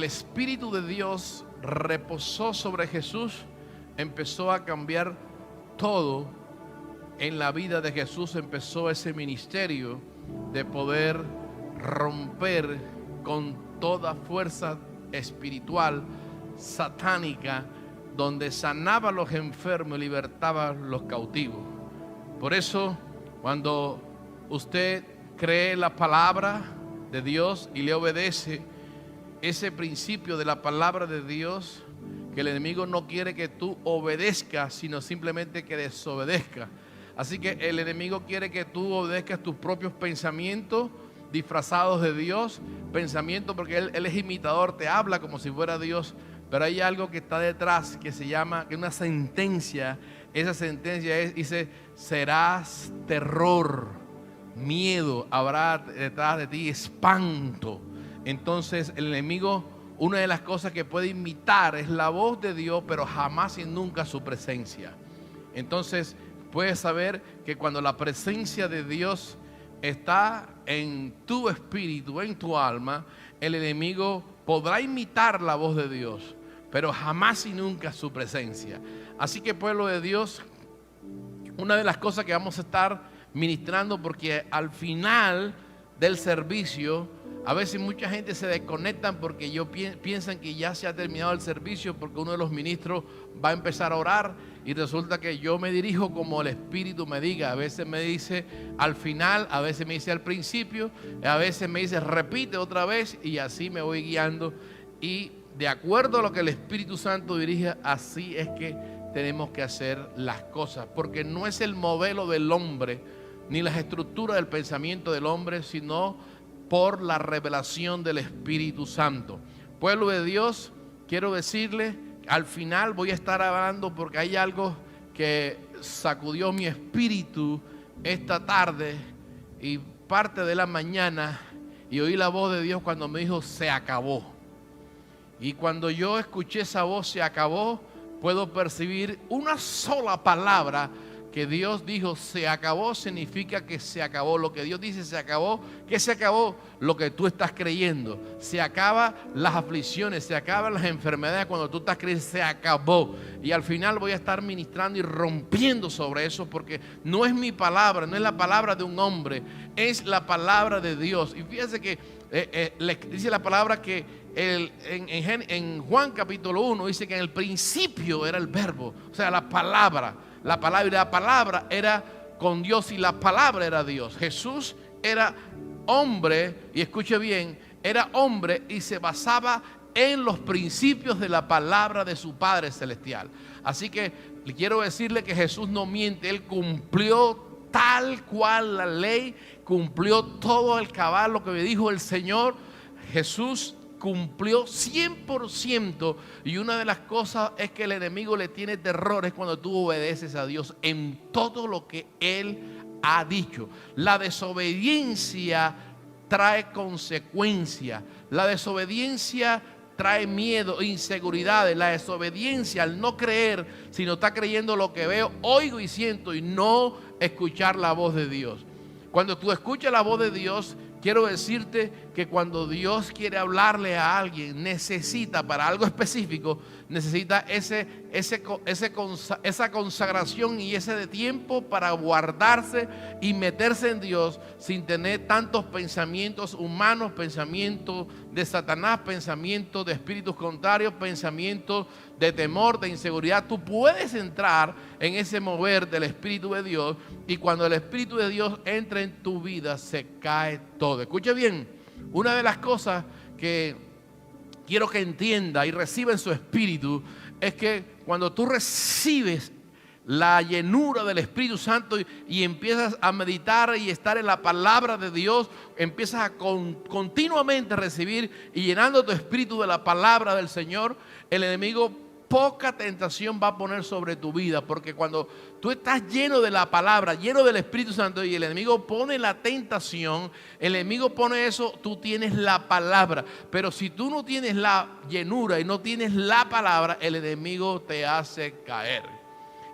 Espíritu de Dios reposó sobre Jesús, empezó a cambiar todo en la vida de Jesús. Empezó ese ministerio de poder romper con toda fuerza espiritual satánica, donde sanaba a los enfermos y libertaba a los cautivos. Por eso, cuando usted cree la palabra de Dios y le obedece ese principio de la palabra de Dios, que el enemigo no quiere que tú obedezcas, sino simplemente que desobedezcas. Así que el enemigo quiere que tú obedezcas tus propios pensamientos disfrazados de Dios, pensamientos, porque él es imitador, te habla como si fuera Dios, pero hay algo que está detrás que se llama, que es una sentencia. Esa sentencia dice: serás terror, miedo, habrá detrás de ti espanto. Entonces el enemigo, una de las cosas que puede imitar es la voz de Dios, pero jamás y nunca su presencia. Entonces puedes saber que cuando la presencia de Dios está en tu espíritu, en tu alma, el enemigo podrá imitar la voz de Dios, pero jamás y nunca su presencia. Así que, pueblo de Dios, una de las cosas que vamos a estar ministrando, porque al final del servicio, a veces mucha gente se desconectan porque piensan que ya se ha terminado el servicio, porque uno de los ministros va a empezar a orar y resulta que yo me dirijo como el Espíritu me diga. A veces me dice al final, a veces me dice al principio, a veces me dice repite otra vez, y así me voy guiando. Y de acuerdo a lo que el Espíritu Santo dirige, así es que tenemos que hacer las cosas, porque no es el modelo del hombre ni las estructuras del pensamiento del hombre, sino por la revelación del Espíritu Santo. Pueblo de Dios, quiero decirle, al final voy a estar hablando porque hay algo que sacudió mi espíritu esta tarde y parte de la mañana, y oí la voz de Dios cuando me dijo: se acabó. Y cuando yo escuché esa voz, se acabó, puedo percibir una sola palabra que Dios dijo: se acabó. Significa que se acabó. Lo que Dios dice se acabó. ¿Qué se acabó? Lo que tú estás creyendo. Se acaban las aflicciones, se acaban las enfermedades cuando tú estás creyendo. Se acabó. Y al final voy a estar ministrando y rompiendo sobre eso, porque no es mi palabra, no es la palabra de un hombre, es la palabra de Dios. Y fíjense que dice la palabra que en Juan capítulo 1 dice que en el principio era el verbo, o sea, la palabra era con Dios y la palabra era Dios. Jesús era hombre, y escuche bien, era hombre y se basaba en los principios de la palabra de su Padre Celestial. Así que quiero decirle que Jesús no miente, Él cumplió tal cual la ley, cumplió todo el cabal, lo que me dijo el Señor. Jesús cumplió 100%, y una de las cosas es que el enemigo le tiene terror es cuando tú obedeces a Dios en todo lo que Él ha dicho. La desobediencia trae consecuencias, la desobediencia trae miedo, inseguridades. La desobediencia, al no creer, sino está creyendo lo que veo, oigo y siento, y no escuchar la voz de Dios. Cuando tú escuchas la voz de Dios, quiero decirte que cuando Dios quiere hablarle a alguien, necesita, para algo específico, necesita esa consagración y ese de tiempo para guardarse y meterse en Dios sin tener tantos pensamientos humanos, pensamientos de Satanás, pensamientos de espíritus contrarios, pensamientos de temor, de inseguridad. Tú puedes entrar en ese mover del Espíritu de Dios, y cuando el Espíritu de Dios entra en tu vida, se cae todo. Escuche bien, una de las cosas que quiero que entienda y reciba en su espíritu es que cuando tú recibes la llenura del Espíritu Santo y empiezas a meditar y estar en la palabra de Dios, empiezas a continuamente recibir y llenando tu espíritu de la palabra del Señor, el enemigo poca tentación va a poner sobre tu vida, porque cuando tú estás lleno de la palabra, lleno del Espíritu Santo, y el enemigo pone la tentación, el enemigo pone eso, tú tienes la palabra. Pero si tú no tienes la llenura y no tienes la palabra, el enemigo te hace caer.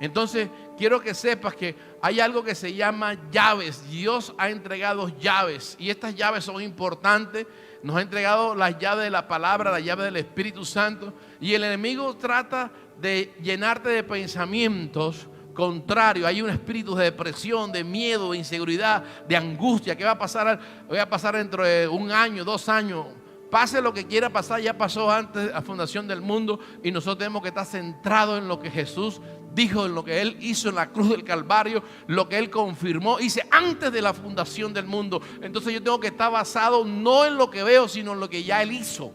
Entonces quiero que sepas que hay algo que se llama llaves. Dios ha entregado llaves y estas llaves son importantes. Nos ha entregado las llaves de la palabra, la llave del Espíritu Santo, y el enemigo trata de llenarte de pensamientos contrarios. Hay un espíritu de depresión, de miedo, de inseguridad, de angustia. ¿Qué va a pasar? Voy a pasar dentro de 1 año, 2 años. Pase lo que quiera pasar, ya pasó antes de la fundación del mundo, y nosotros tenemos que estar centrados en lo que Jesús dijo, en lo que Él hizo en la cruz del Calvario, lo que Él confirmó, hice antes de la fundación del mundo. Entonces yo tengo que estar basado no en lo que veo, sino en lo que ya Él hizo,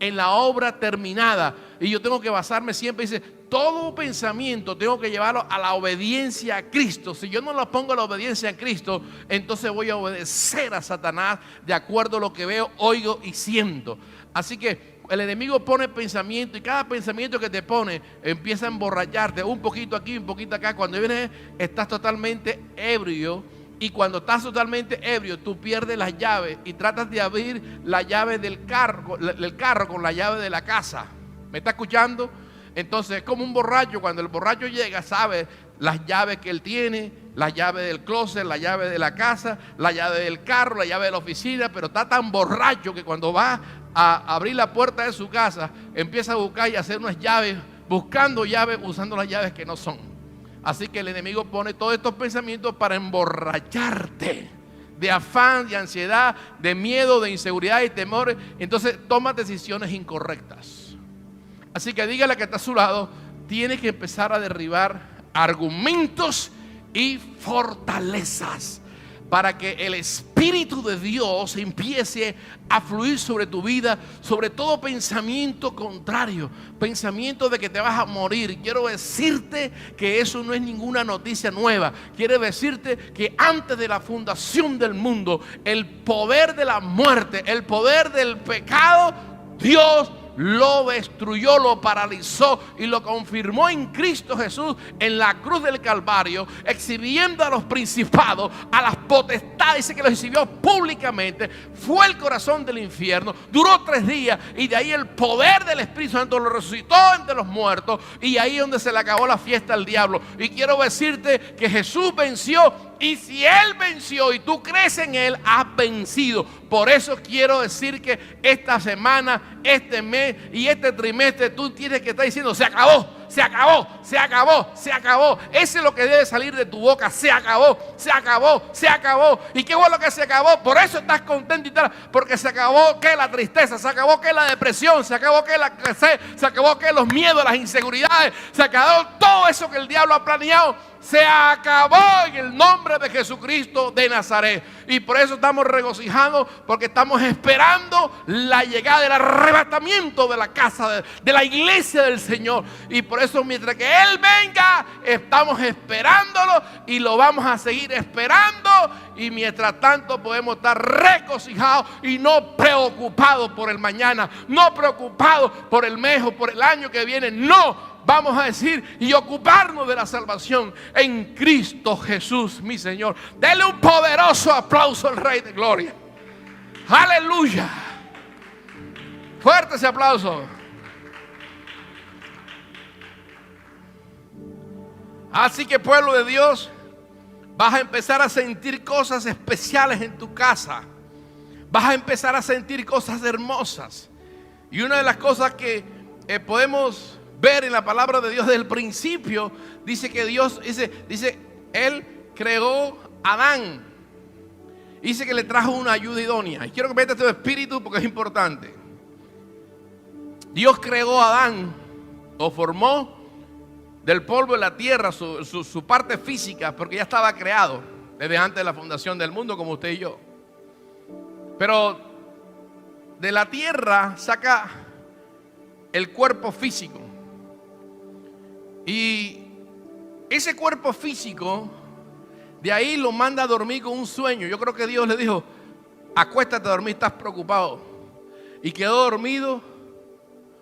en la obra terminada. Y yo tengo que basarme siempre, dice, todo pensamiento tengo que llevarlo a la obediencia a Cristo. Si yo no lo pongo a la obediencia a Cristo, entonces voy a obedecer a Satanás de acuerdo a lo que veo, oigo y siento. Así que el enemigo pone pensamiento, y cada pensamiento que te pone empieza a emborracharte, un poquito aquí, un poquito acá. Cuando vienes estás totalmente ebrio, y cuando estás totalmente ebrio tú pierdes las llaves y tratas de abrir la llave del carro con la llave de la casa. ¿Me está escuchando? Entonces es como un borracho. Cuando el borracho llega, sabe las llaves que él tiene, la llave del closet, la llave de la casa, la llave del carro, la llave de la oficina, pero está tan borracho que cuando va a abrir la puerta de su casa empieza a buscar y hacer unas llaves, buscando llaves, usando las llaves que no son. Así que el enemigo pone todos estos pensamientos para emborracharte de afán, de ansiedad, de miedo, de inseguridad y temores. Entonces tomas decisiones incorrectas. Así que dígale que está a su lado, tiene que empezar a derribar argumentos y fortalezas para que el Espíritu de Dios empiece a fluir sobre tu vida, sobre todo pensamiento contrario, pensamiento de que te vas a morir. Quiero decirte que eso no es ninguna noticia nueva. Quiero decirte que antes de la fundación del mundo, el poder de la muerte, el poder del pecado, Dios lo destruyó, lo paralizó y lo confirmó en Cristo Jesús en la cruz del Calvario, exhibiendo a los principados, a las potestades. Dice que los exhibió públicamente. Fue el corazón del infierno, duró 3 días, y de ahí el poder del Espíritu Santo lo resucitó entre los muertos, y ahí es donde se le acabó la fiesta al diablo. Y quiero decirte que Jesús venció, y si Él venció y tú crees en Él, has vencido. Por eso quiero decir que esta semana, este mes y este trimestre tú tienes que estar diciendo: se acabó, se acabó, se acabó, se acabó. Eso es lo que debe salir de tu boca: se acabó, se acabó, se acabó. Y qué bueno que se acabó. Por eso estás contento y tal, porque se acabó que la tristeza, se acabó que la depresión, se acabó que la escasez, se acabó que los miedos, las inseguridades, se acabó todo eso que el diablo ha planeado. Se acabó en el nombre de Jesucristo de Nazaret. Y por eso estamos regocijados, porque estamos esperando la llegada del arrebatamiento de la casa, de la iglesia del Señor. Y por eso mientras que Él venga, estamos esperándolo y lo vamos a seguir esperando. Y mientras tanto podemos estar regocijados y no preocupados por el mañana, no preocupados por el mes o por el año que viene. No. Vamos a decir y ocuparnos de la salvación en Cristo Jesús, mi Señor. Dele un poderoso aplauso al Rey de Gloria. Aleluya. Fuerte ese aplauso. Así que, pueblo de Dios, vas a empezar a sentir cosas especiales en tu casa. Vas a empezar a sentir cosas hermosas. Y una de las cosas que podemos ver en la palabra de Dios desde el principio, dice que Dios, dice, Él creó a Adán. Dice que le trajo una ayuda idónea. Y quiero que metas tu espíritu porque es importante. Dios creó a Adán, lo formó del polvo de la tierra, su parte física, porque ya estaba creado desde antes de la fundación del mundo, como usted y yo. Pero de la tierra saca el cuerpo físico. Y ese cuerpo físico, de ahí lo manda a dormir con un sueño. Yo creo que Dios le dijo: acuéstate a dormir, estás preocupado. Y quedó dormido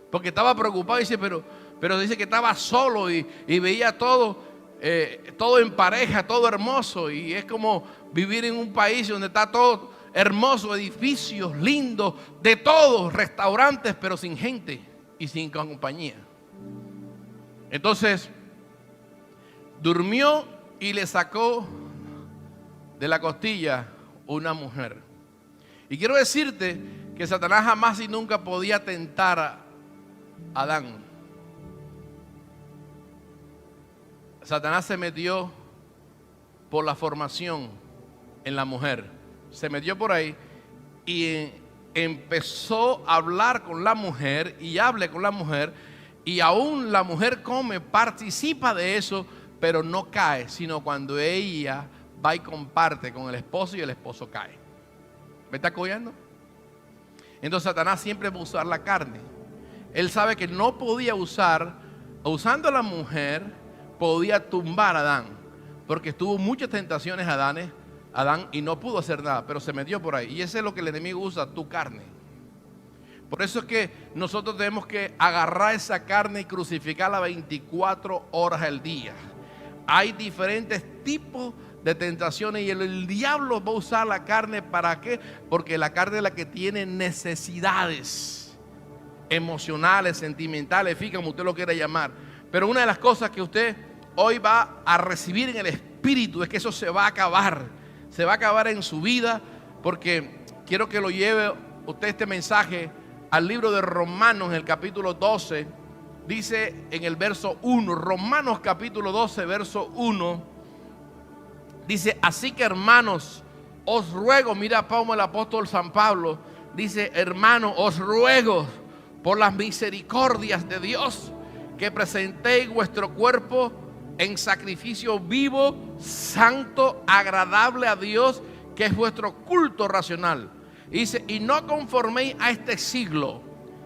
porque estaba preocupado. Dice, pero dice que estaba solo y veía todo en pareja, todo hermoso. Y es como vivir en un país donde está todo hermoso, edificios lindos, de todo, restaurantes, pero sin gente y sin compañía. Entonces durmió y le sacó de la costilla una mujer. Y quiero decirte que Satanás jamás y nunca podía tentar a Adán. Satanás se metió por la formación en la mujer. Se metió por ahí y empezó a hablar con la mujer y hable con la mujer, y aún la mujer participa de eso, pero no cae, sino cuando ella va y comparte con el esposo y el esposo cae. ¿Me está cogiendo? Entonces Satanás siempre va a usar la carne. Él sabe que no podía usando a la mujer, podía tumbar a Adán, porque tuvo muchas tentaciones Adán y no pudo hacer nada, pero se metió por ahí. Y eso es lo que el enemigo usa, tu carne. Por eso es que nosotros tenemos que agarrar esa carne y crucificarla 24 horas al día. Hay diferentes tipos de tentaciones y el diablo va a usar la carne. ¿Para qué? Porque la carne es la que tiene necesidades emocionales, sentimentales, fíjate como usted lo quiera llamar. Pero una de las cosas que usted hoy va a recibir en el espíritu es que eso se va a acabar. Se va a acabar en su vida, porque quiero que lo lleve usted este mensaje al libro de Romanos, en el capítulo 12. Dice en el verso 1, Romanos capítulo 12, verso 1. Dice, así que hermanos, os ruego, mira Pablo, el apóstol San Pablo, dice, hermanos, os ruego por las misericordias de Dios, que presentéis vuestro cuerpo en sacrificio vivo, santo, agradable a Dios, que es vuestro culto racional. Y dice, y no conforméis a este siglo,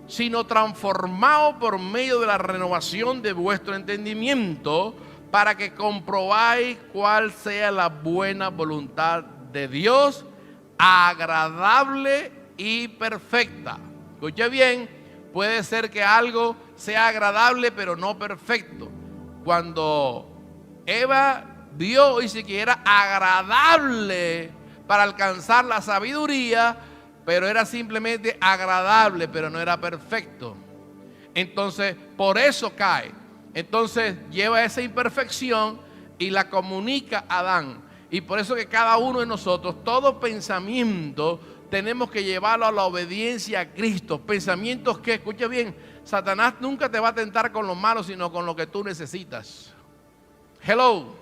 sino transformaos por medio de la renovación de vuestro entendimiento, para que comprobáis cuál sea la buena voluntad de Dios, agradable y perfecta. Escuche bien, puede ser que algo sea agradable pero no perfecto. Cuando Eva vio, dice que era agradable para alcanzar la sabiduría, pero era simplemente agradable, pero no era perfecto. Entonces, por eso cae. Entonces, lleva esa imperfección y la comunica a Adán. Y por eso que cada uno de nosotros, todo pensamiento, tenemos que llevarlo a la obediencia a Cristo. Pensamientos que, escucha bien, Satanás nunca te va a tentar con lo malo, sino con lo que tú necesitas. Hello.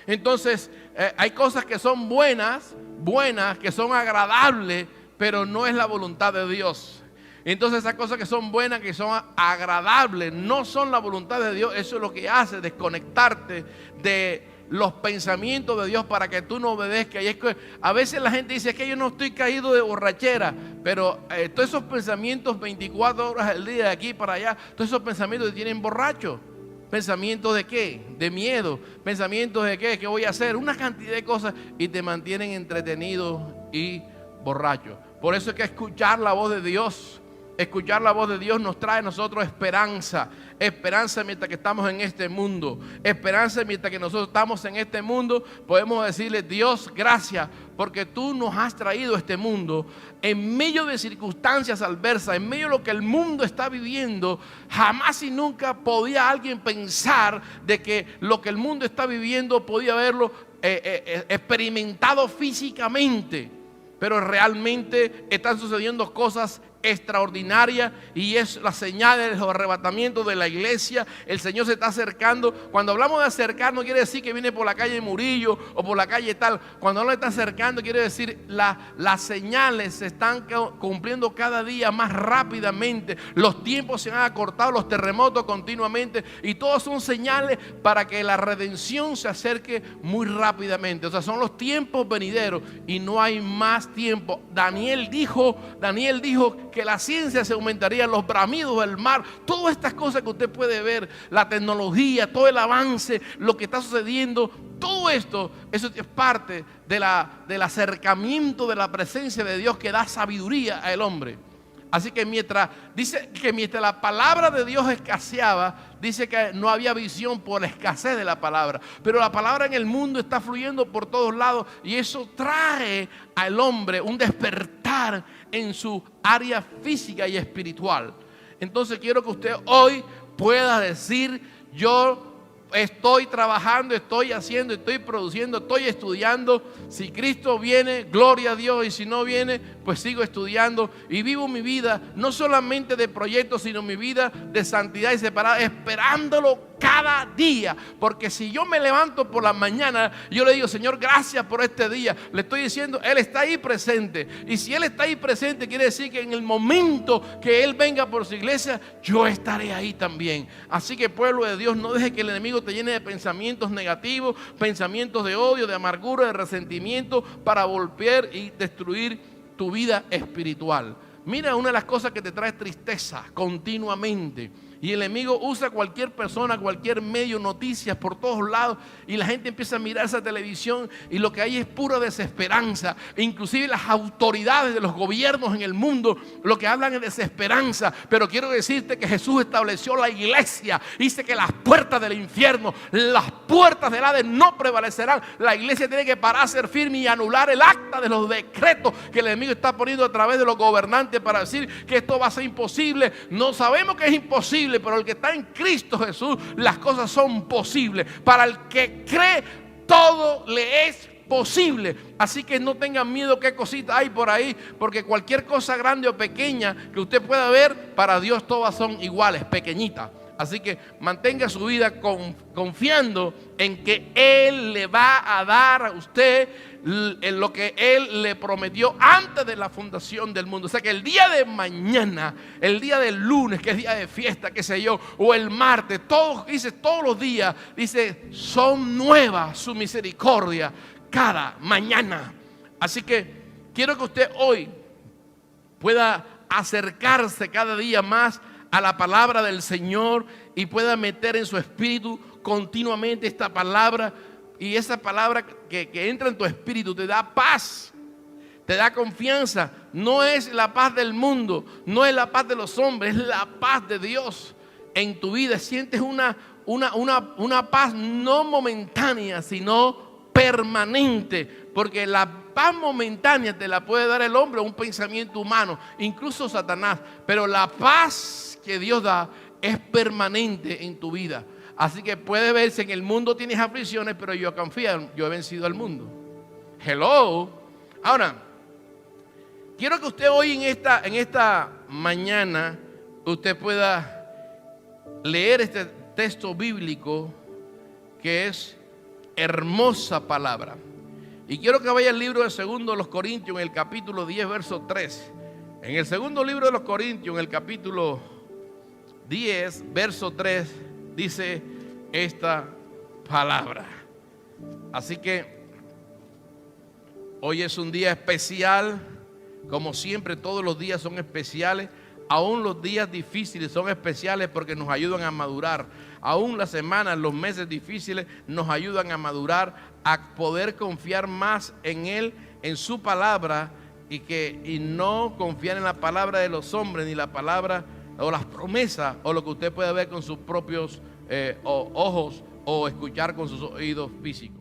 Entonces, hay cosas que son buenas, que son agradables, pero no es la voluntad de Dios. Entonces esas cosas que son buenas, que son agradables, no son la voluntad de Dios. Eso es lo que hace desconectarte de los pensamientos de Dios para que tú no obedezcas. Y es que a veces la gente dice, es que yo no estoy caído de borrachera, pero todos esos pensamientos 24 horas al día de aquí para allá, todos esos pensamientos te tienen borracho. ¿Pensamientos de qué? De miedo. ¿Pensamientos de qué? ¿Qué voy a hacer? Una cantidad de cosas, y te mantienen entretenido y borracho. Por eso es que escuchar la voz de Dios, escuchar la voz de Dios nos trae a nosotros esperanza. Esperanza mientras que estamos en este mundo. Esperanza mientras que nosotros estamos en este mundo. Podemos decirle, Dios, gracias, porque tú nos has traído a este mundo en medio de circunstancias adversas, en medio de lo que el mundo está viviendo. Jamás y nunca podía alguien pensar de que lo que el mundo está viviendo podía haberlo experimentado físicamente. Pero realmente están sucediendo cosas extraordinaria, y es la señal del arrebatamiento de la iglesia. El Señor se está acercando. Cuando hablamos de acercar, no quiere decir que viene por la calle Murillo o por la calle tal. Cuando no le está acercando, quiere decir las señales se están cumpliendo cada día más rápidamente. Los tiempos se han acortado, los terremotos continuamente, y todos son señales para que la redención se acerque muy rápidamente. O sea, son los tiempos venideros y no hay más tiempo. Daniel dijo que la ciencia se aumentaría, los bramidos del mar, todas estas cosas que usted puede ver, la tecnología, todo el avance, lo que está sucediendo, todo esto, eso es parte del acercamiento de la presencia de Dios que da sabiduría al hombre. Así que mientras la palabra de Dios escaseaba, dice que no había visión por la escasez de la palabra. Pero la palabra en el mundo está fluyendo por todos lados, y eso trae al hombre un despertar en su área física y espiritual. Entonces quiero que usted hoy pueda decir, yo estoy trabajando, estoy haciendo, estoy produciendo, estoy estudiando. Si Cristo viene, gloria a Dios, y si no viene, pues sigo estudiando y vivo mi vida, no solamente de proyectos, sino mi vida de santidad y separada, esperándolo cada día. Porque si yo me levanto por la mañana, yo le digo: Señor, gracias por este día. Le estoy diciendo, Él está ahí presente. Y si Él está ahí presente, quiere decir que en el momento que Él venga por su iglesia, yo estaré ahí también. Así que, pueblo de Dios, no deje que el enemigo te llene de pensamientos negativos, pensamientos de odio, de amargura, de resentimiento, para volver y destruir tu vida espiritual. Mira, una de las cosas que te trae tristeza continuamente, y el enemigo usa cualquier persona, cualquier medio, noticias por todos lados, y la gente empieza a mirar esa televisión y lo que hay es pura desesperanza. E inclusive las autoridades de los gobiernos en el mundo lo que hablan es desesperanza. Pero quiero decirte que Jesús estableció la iglesia. Dice que las puertas del infierno, las puertas del Hades no prevalecerán. La iglesia tiene que pararse firme y anular el acta de los decretos que el enemigo está poniendo a través de los gobernantes para decir que esto va a ser imposible. No sabemos que es imposible, pero el que está en Cristo Jesús, las cosas son posibles. Para el que cree, todo le es posible. Así que no tengan miedo qué cosita hay por ahí, porque cualquier cosa grande o pequeña que usted pueda ver, para Dios todas son iguales, pequeñitas. Así que mantenga su vida confiando en que Él le va a dar a usted en lo que Él le prometió antes de la fundación del mundo. O sea que el día de mañana, el día del lunes, que es día de fiesta, qué sé yo, o el martes, todos los días, dice, son nuevas su misericordia cada mañana. Así que quiero que usted hoy pueda acercarse cada día más a la palabra del Señor y pueda meter en su espíritu continuamente esta palabra. Y esa palabra que entra en tu espíritu te da paz, te da confianza. No es la paz del mundo, no es la paz de los hombres, es la paz de Dios en tu vida. Sientes una paz no momentánea, sino permanente. Porque la paz momentánea te la puede dar el hombre o un pensamiento humano, incluso Satanás. Pero la paz que Dios da es permanente en tu vida. Así que puede verse, en el mundo tienes aflicciones, pero yo confío, yo he vencido al mundo. Hello. Ahora, quiero que usted hoy en esta mañana, usted pueda leer este texto bíblico que es hermosa palabra. Y quiero que vaya al libro de 2 de los Corintios, en el capítulo 10, verso 3. En el segundo libro de los Corintios, en el capítulo 10, verso 3, dice esta palabra. Así que hoy es un día especial. Como siempre, todos los días son especiales. Aún los días difíciles son especiales porque nos ayudan a madurar. Aún las semanas, los meses difíciles nos ayudan a madurar, a poder confiar más en Él, en su palabra, y no confiar en la palabra de los hombres, ni la palabra o las promesas, o lo que usted puede ver con sus propios ojos o escuchar con sus oídos físicos.